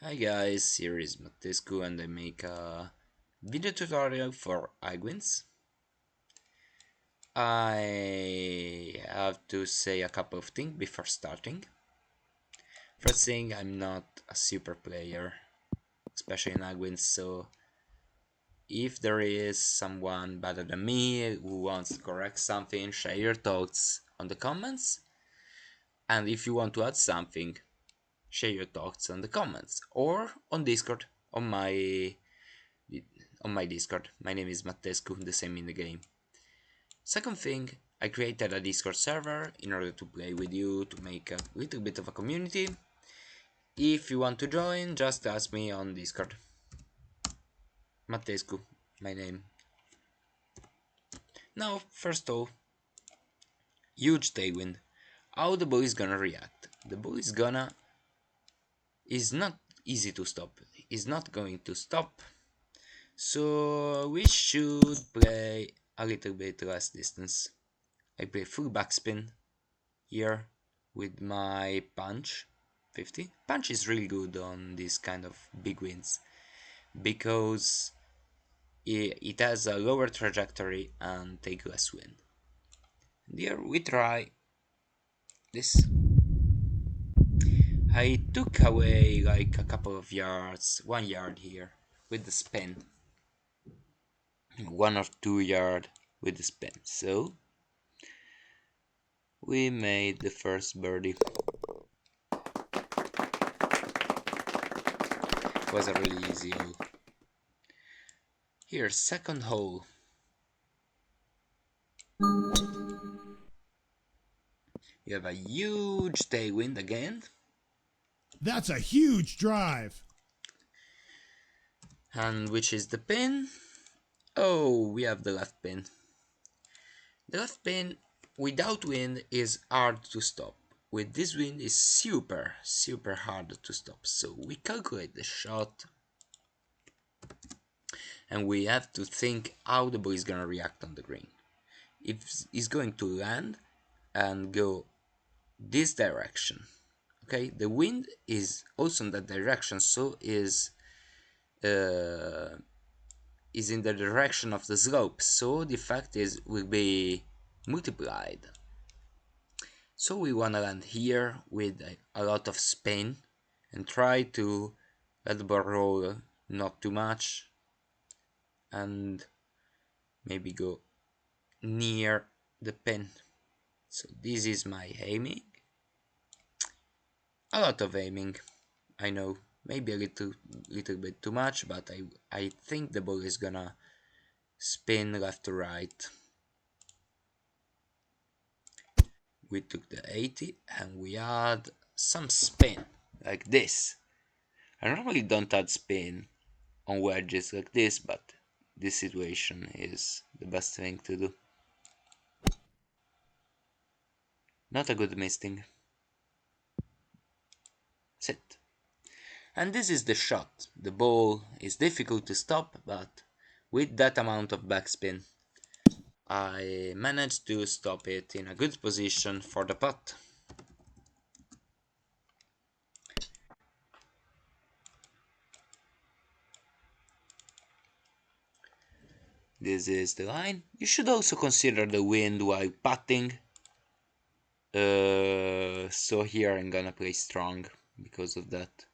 Hi guys, here is Matescu and I make a video tutorial for Igwins. I have to say a couple of things before starting. First thing, I'm not a super player, especially in Igwins, so if there is someone better than me who wants to correct something, share your thoughts on the comments. And if you want to add something, share your thoughts on the comments or on Discord on my Discord. My name is Matescu, the same in the game. Second thing, I created a Discord server in order to play with you, to make a little bit of a community. If you want to join, just ask me on Discord. Matescu, my name. Now, first of all, huge tailwind. How the boy is gonna react? The boy is not easy to stop. Is not going to stop. So we should play a little bit less distance. I play full backspin here with my punch 50. Punch is really good on this kind of big wins because it has a lower trajectory and take less win. And here we try this. I took away like a couple of yards, 1 yard here with the spin, 1 or 2 yard with the spin. So we made the first birdie. It was a really easy hole. Here, second hole. You have a huge tailwind again. That's a huge drive. And which is the pin? Oh, we have the left pin. The left pin without wind is hard to stop. With this wind is super hard to stop. So we calculate the shot and we have to think how the ball is gonna react on the green. If it's going to land and go this direction, okay, the wind is also in that direction, so is in the direction of the slope, so the effect will be multiplied. So we wanna land here with a lot of spin and try to let the ball roll not too much and maybe go near the pin. So this is my aiming. A lot of aiming, I know, maybe a little bit too much, but I think the ball is gonna spin left to right. We took the 80 and we add some spin like this. I normally don't add spin on wedges like this, but this situation is the best thing to do. Not a good misting. Sit. And this is the shot. The ball is difficult to stop, but with that amount of backspin, I managed to stop it in a good position for the putt. This is the line. You should also consider the wind while putting. So here I'm gonna play strong because of that.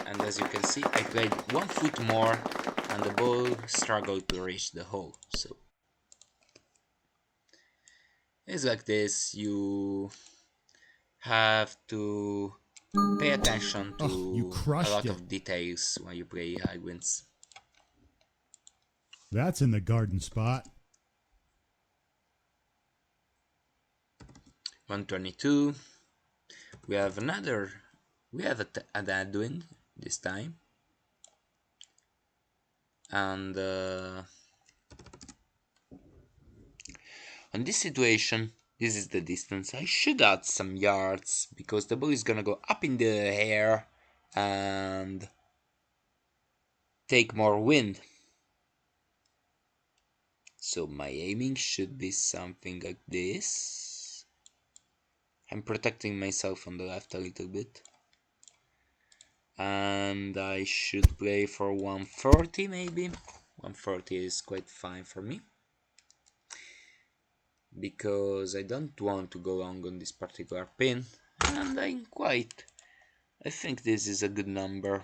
And as you can see, I played 1 foot more and the ball struggled to reach the hole. So it's like this. You have to pay attention Oh, you to a crushed lot it. of details when you play high winds. That's in the garden spot. 122. We have a dead wind this time. And on this situation, this is the distance. I should add some yards because the ball is gonna go up in the air and take more wind. So my aiming should be something like this. I'm protecting myself on the left a little bit. And I should play for 140 maybe. 140 is quite fine for me, because I don't want to go long on this particular pin, and I think this is a good number.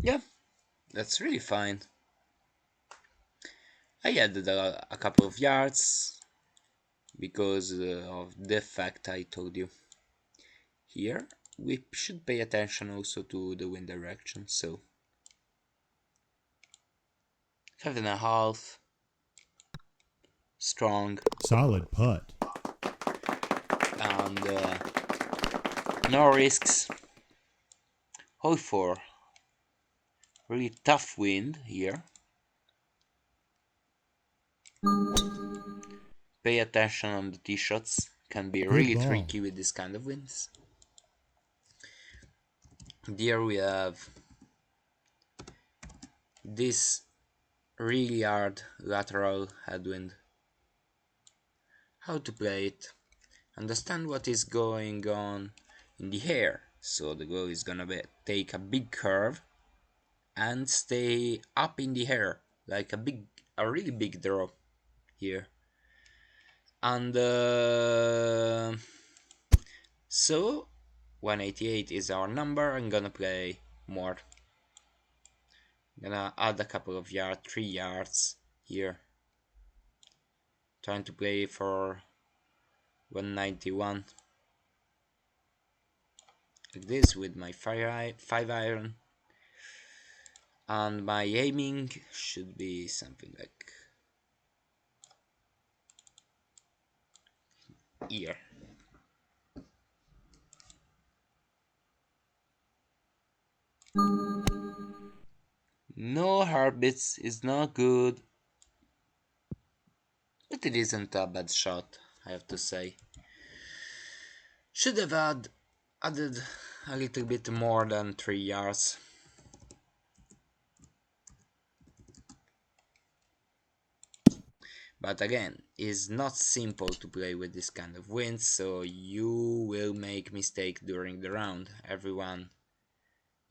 Yeah, that's really fine. I added a couple of yards because of the fact I told you. Here we should pay attention also to the wind direction, so 5.5, strong, Solid putt. and no risks. Hold for really tough wind here. Pay attention on the tee shots, can be Good really ball. tricky with this kind of winds. Here we have this really hard lateral headwind. How to play it? Understand what is going on in the air. So the goal is gonna be take a big curve and stay up in the air like a really big drop here. And so 188 is our number. I'm gonna play more. I'm gonna add a couple of yards, 3 yards here. Trying to play for 191 like this with my 5 iron, and my aiming should be something like here. No heartbeats is not good, but it isn't a bad shot, I have to say. Should have added a little bit more than 3 yards. But again, it's not simple to play with this kind of wind, so you will make mistakes during the round. Everyone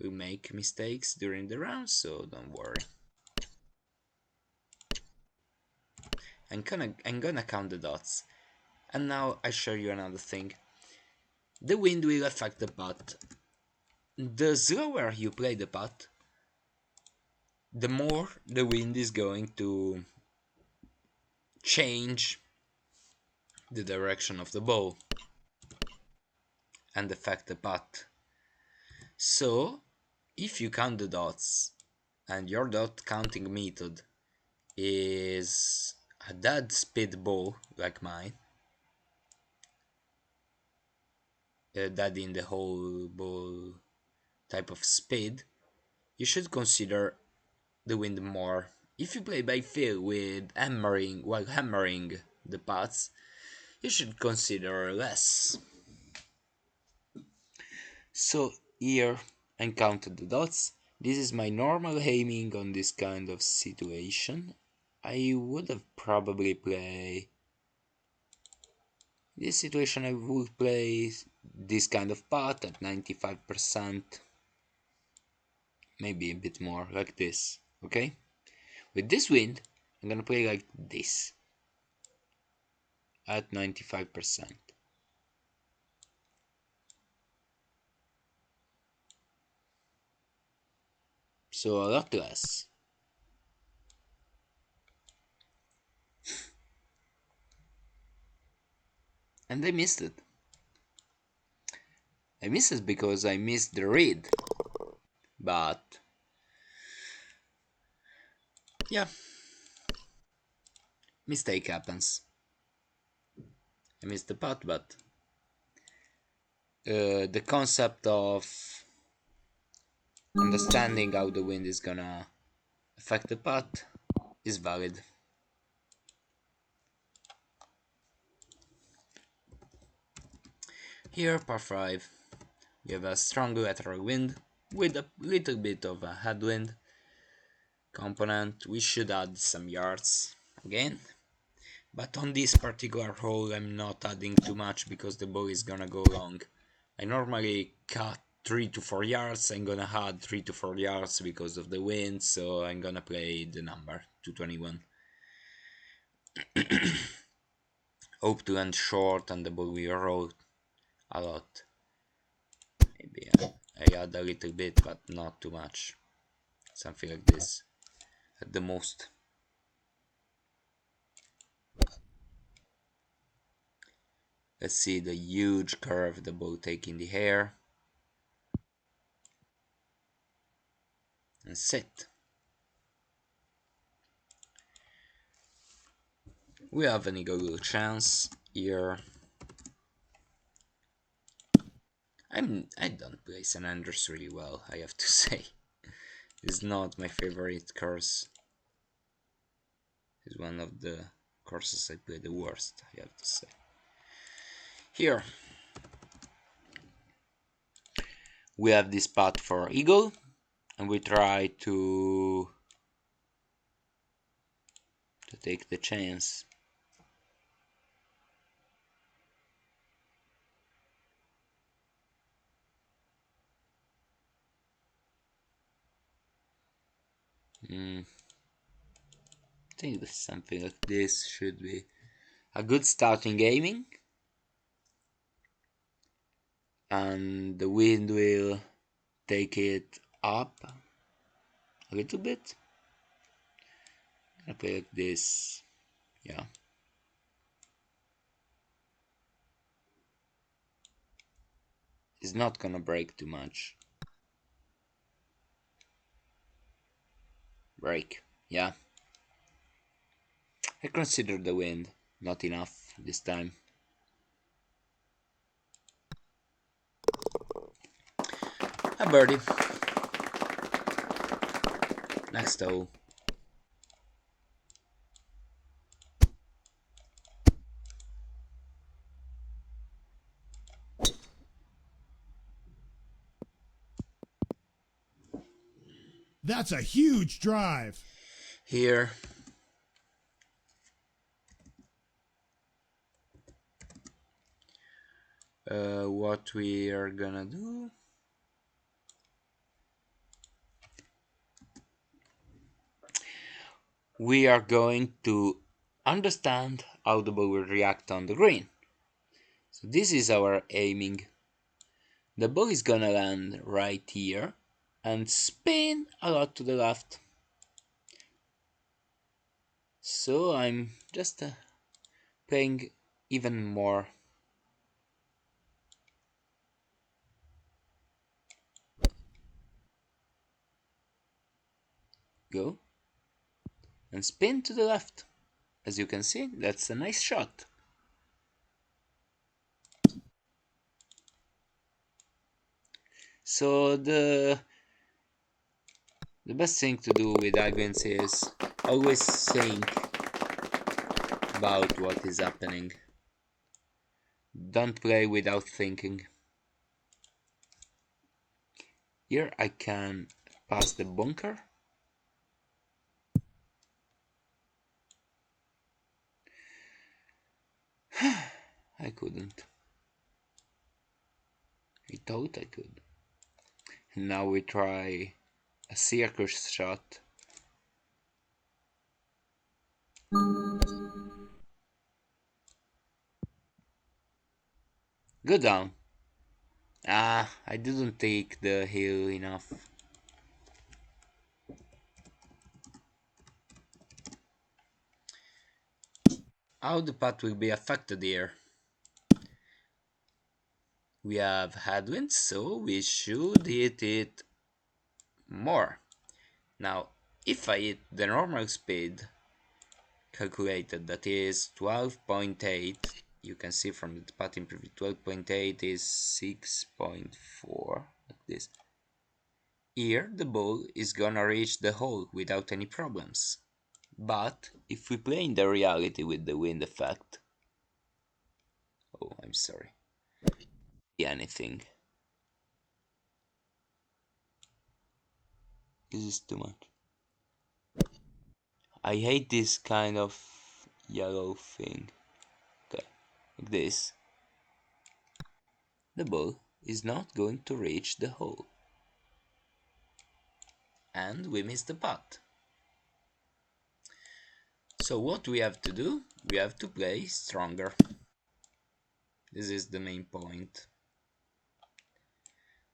will make mistakes during the round, so don't worry. I'm gonna count the dots. And now I show you another thing. The wind will affect the putt. The slower you play the putt, the more the wind is going to change the direction of the ball and affect the putt. So, if you count the dots and your dot counting method is a dead speed ball like mine, dead in the whole ball type of speed, you should consider the wind more. If you play by feel with hammering while hammering the putts, you should consider less. So here I counted the dots. This is my normal aiming on this kind of situation. I would have probably played this situation. I would play this kind of putt at 95%, maybe a bit more like this. Okay, with this wind, I'm gonna play like this at 95%. So a lot less. And I missed it. I missed it because I missed the read. But yeah, mistake happens. I missed the putt, but the concept of understanding how the wind is gonna affect the putt is valid. Here, par 5. We have a strong lateral wind with a little bit of a headwind component. We should add some yards again. But on this particular hole I'm not adding too much because the ball is gonna go long. I normally cut 3 to 4 yards, I'm gonna add 3 to 4 yards because of the wind, so I'm gonna play the number 221. Hope to end short and the ball will roll a lot. Maybe I add a little bit, but not too much. Something like this at the most. Let's see the huge curve the ball take in the air. And sit. We have an eagle chance here. I don't play San Andreas really well, I have to say. It's not my favorite course. It's one of the courses I play the worst, I have to say. Here we have this path for eagle, and we try to take the chance. I think that something like this should be a good starting gaming, and the wind will take it up a little bit. I play like this, yeah. It's not gonna break too much. Break, yeah. I consider the wind not enough this time. A birdie. Next hole. That's a huge drive. Here. What we are gonna do? We are going to understand how the ball will react on the green. So this is our aiming. The ball is gonna land right here and spin a lot to the left. So I'm just playing even more. Go and spin to the left. As you can see, that's a nice shot. So the best thing to do with Agents is always think about what is happening. Don't play without thinking. Here I can pass the bunker. I couldn't. I thought I could. And now we try a circus shot. Go down. Ah, I didn't take the hill enough. How the putt will be affected here? We have headwinds, so we should hit it more. Now, if I hit the normal speed calculated, that is 12.8, you can see from the putting preview, 12.8 is 6.4, like this. Here, the ball is gonna reach the hole without any problems. But if we play in the reality with the wind effect, oh, I'm sorry, anything. This is too much. I hate this kind of yellow thing. Okay, like this. The ball is not going to reach the hole. And we miss the putt. So what we have to do? We have to play stronger. This is the main point.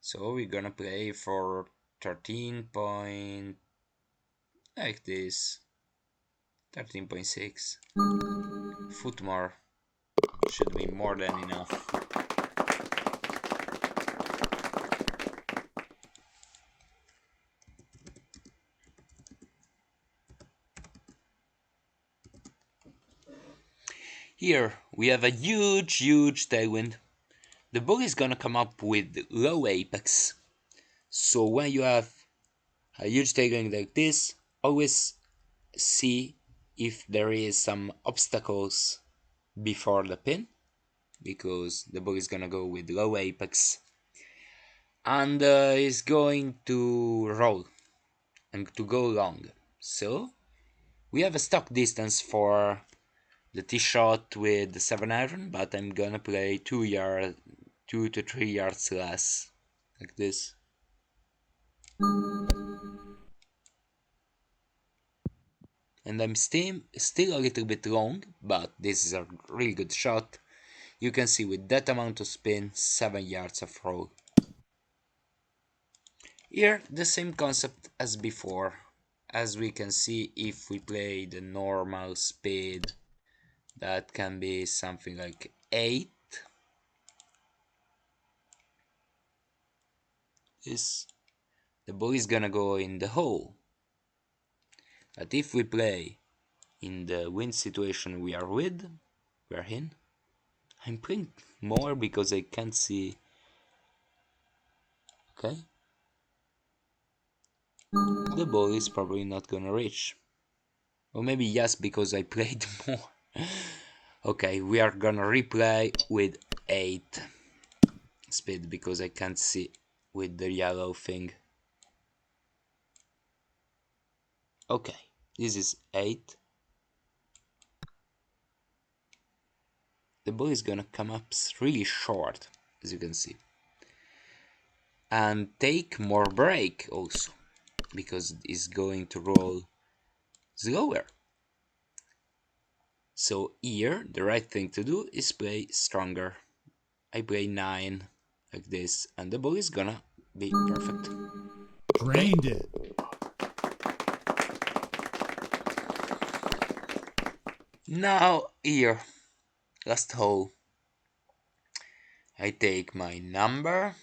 So we're gonna play for 13 point, like this, 13.6. Foot more, should be more than enough. Here we have a huge tailwind. The ball is gonna come up with low apex. So when you have a huge tailwind like this, always see if there is some obstacles before the pin, because the ball is gonna go with low apex and is going to roll and to go long. So we have a stock distance for the tee shot with the 7-iron, but I'm gonna play 2 to 3 yards less, like this. And I'm still a little bit long, but this is a really good shot. You can see with that amount of spin, 7 yards of roll. Here, the same concept as before. As we can see, if we play the normal speed, that can be something like 8. The ball is gonna go in the hole. But if we play in the wind situation we are in, I'm playing more because I can't see. Okay, the ball is probably not gonna reach. Or maybe yes, because I played more. Okay, we are gonna replay with 8 speed because I can't see with the yellow thing. Okay, this is 8. The ball is gonna come up really short, as you can see. And take more break also, because it's going to roll slower. So here, the right thing to do is play stronger. I play 9, like this, and the ball is gonna be perfect. Okay? Drained it. Now here, last hole. I take my number.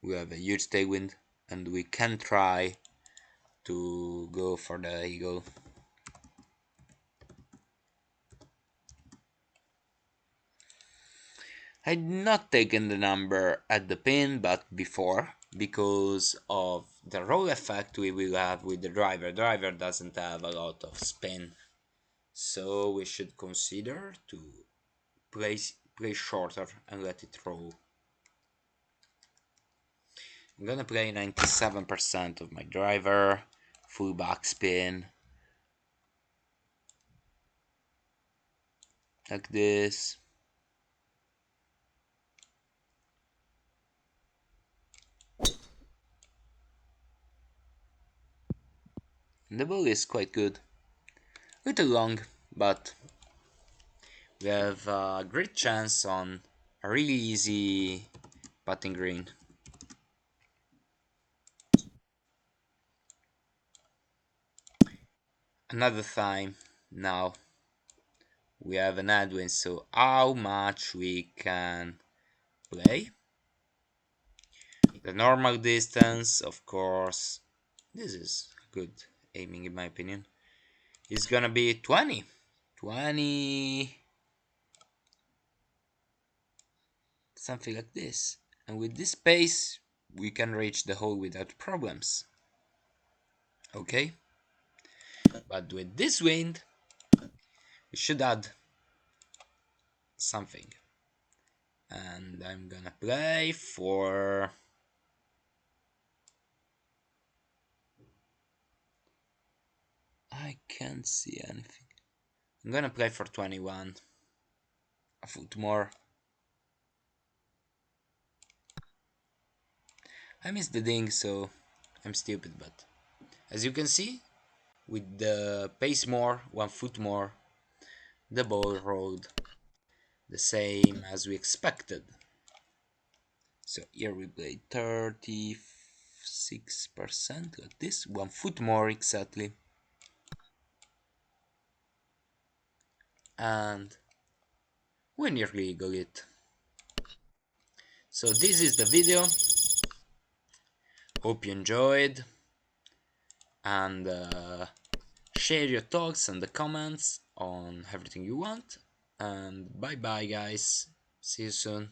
We have a huge tailwind, and we can try to go for the eagle. I'd not taken the number at the pin, but before, because of the roll effect we will have with the driver. Driver doesn't have a lot of spin, so we should consider to play shorter and let it roll. I'm gonna play 97% of my driver, full backspin, like this. And the ball is quite good. Little long, but we have a great chance on a really easy putting green. Another time now we have an headwind, so how much we can play? The normal distance, of course, this is good aiming in my opinion, is gonna be 20. 20, something like this. And with this pace, we can reach the hole without problems. Okay? But with this wind, we should add something. And I'm gonna play for I can't see anything. I'm gonna play for 21. A foot more. I missed the ding, so I'm stupid, but as you can see, with the pace more, 1 foot more, the ball rolled the same as we expected. So here we played 36% like this, 1 foot more exactly. And we nearly got it. So this is the video. Hope you enjoyed, and share your thoughts and the comments on everything you want. And bye bye guys. See you soon.